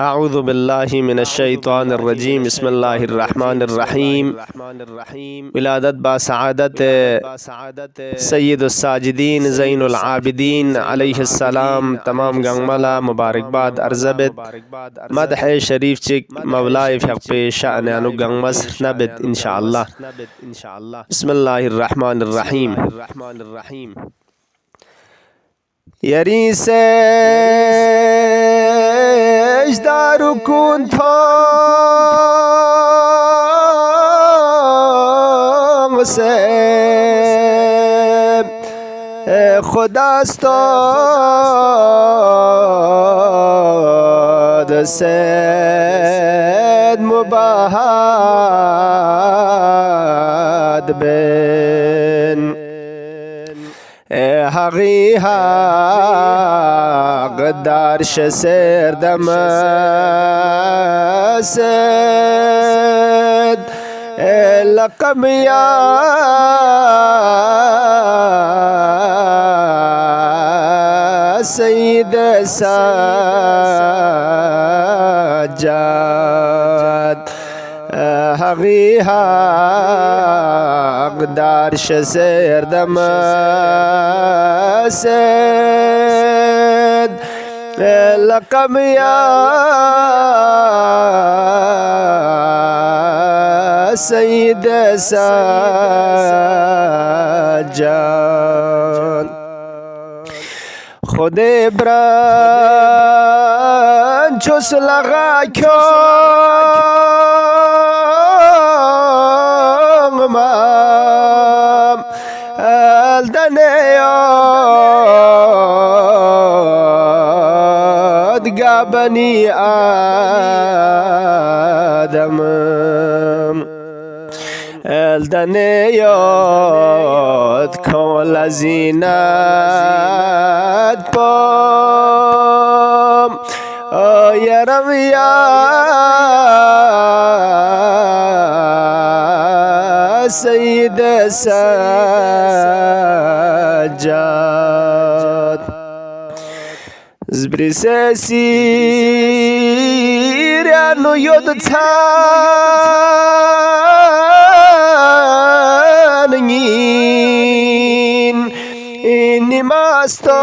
أعوذ بالله من الشيطان الرجيم بسم الله الرحمن الرحيم ولادت با سعادت سید الساجدین زین العابدین علیہ السلام تمام گنگملا مبارکباد ارزبت مدح شریف چک مولای فق پہ شأن انو گنگمس نبت انشاءاللہ. بسم الله الرحمن الرحیم. یری سجدارو کن تا سے خداستاد سید مباهد بن حقی حق درش سردم سد لقم یا سید سجاد حقی حق درش سردم سد لقم یا سید سجاد خود بران چوس لغا کام مام الدن یاد گابنی آدم الدن یاد کول زینت پام یرم یا سید سجاد زبری سیر انو یود تانگین اینی ماستا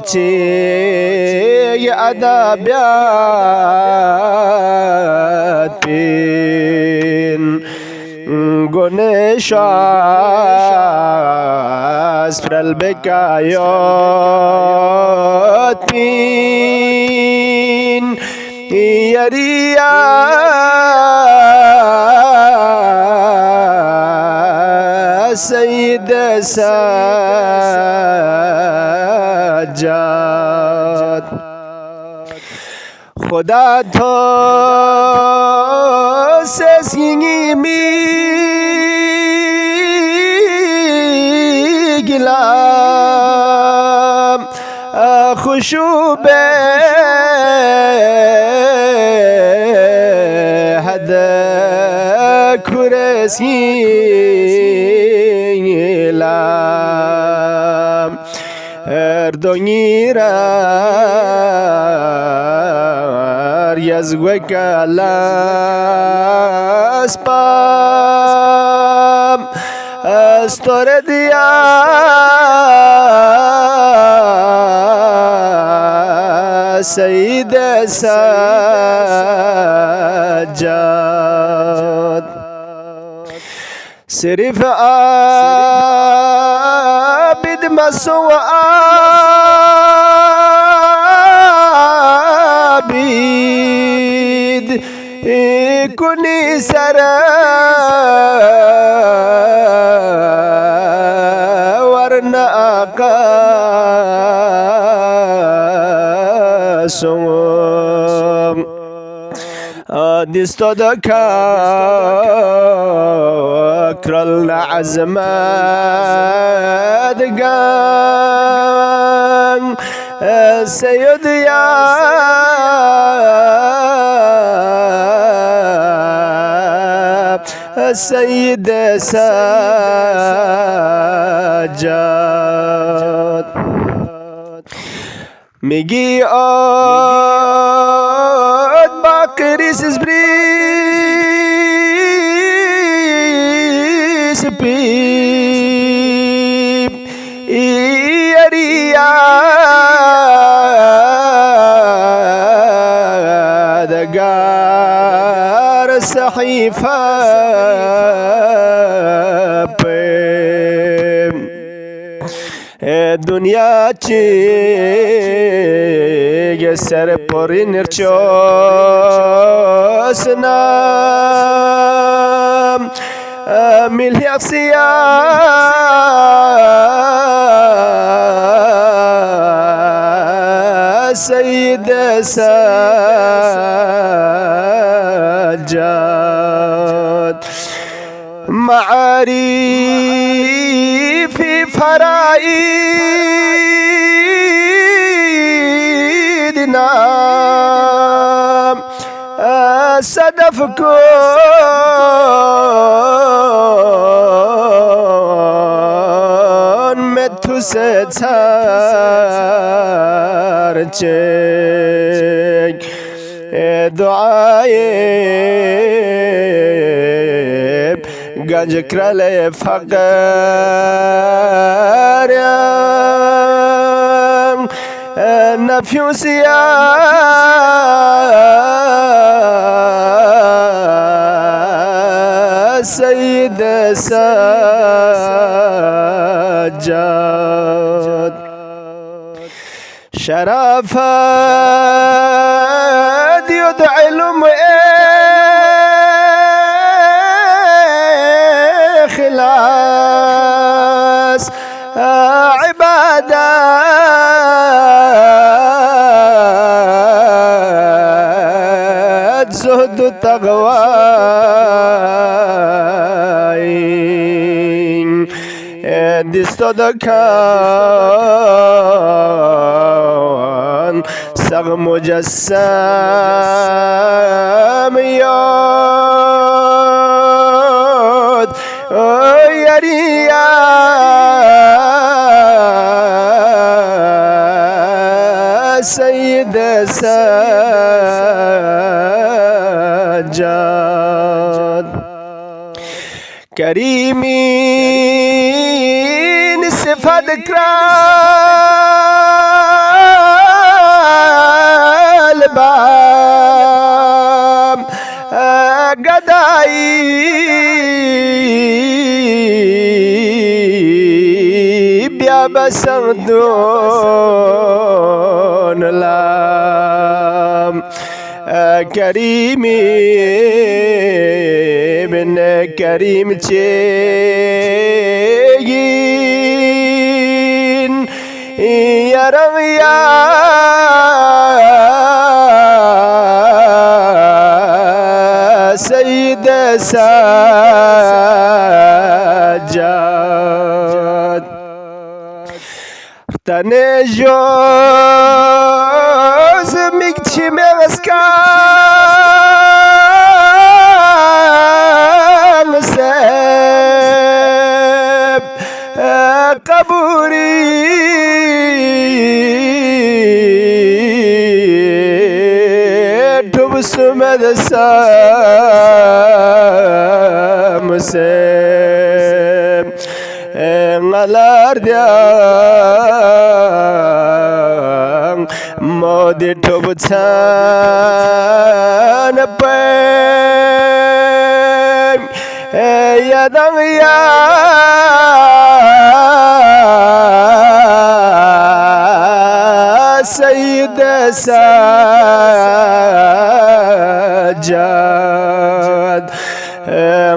چی ادبیات پین گنش از پرل بکایات پین یریا سید سجاد خدا تو سسینگی میگلم خوشو به حد کرسیلم اردونیرار یزگوکالاس پام استور دیا سید سجاد صرف عابد مسو عابد کنی سر ورنہ آقا سوم دستو دکا کرل عزمت گان سید یا سید سجاد میگی آد با قریسز بریس پیب ایریا دگار صحیفه دنیا چی سر پوری نرچوسنم ملی افسیا سید سجاد معارف فرائدنا صدف کن متو ستار چک دعای گنج کرل فقر نفیوسیا سید سجاد شرافت يدعي الأم إخلاص عبادات زهد تقوى دستو دکان سق مجسم یاد یاریا سید سجاد کریمین صفت کرال بام گدایی بیا بسردون لام کریمی بن کریم چیگین یارم یا سید سجاد تنه جوز میکچی مسکان سب قبوری توبسمد سام سب ngalar diang modi tobutan pen yadang ya sayyid sajad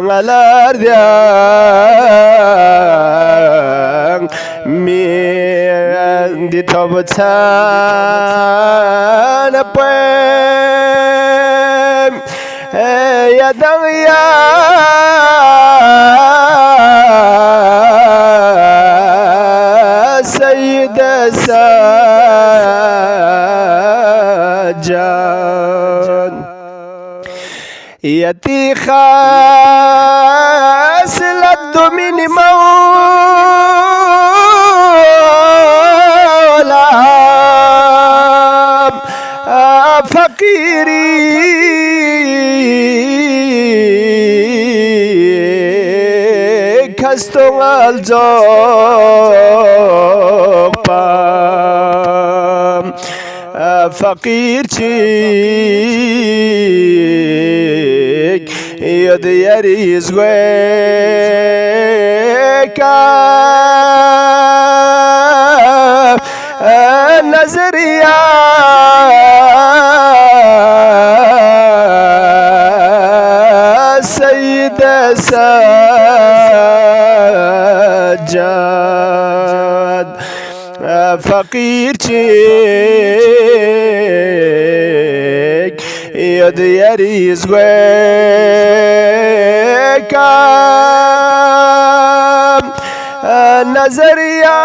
ngalar diang di tobutan pen yadang ya sayyid sajad yati khas laddu min mawla استغل زوبام فقير چیک ید یریز گویکا نظریہ سید سجاد فقیر چیک ید یریز گویکا نظریہ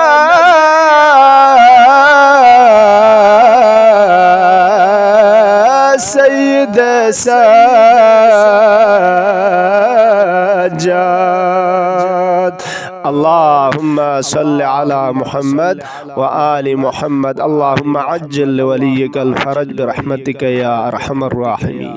سید سجاد اللهم صل على محمد وآل محمد اللهم عجل لوليك الفرج برحمتك يا أرحم الراحمين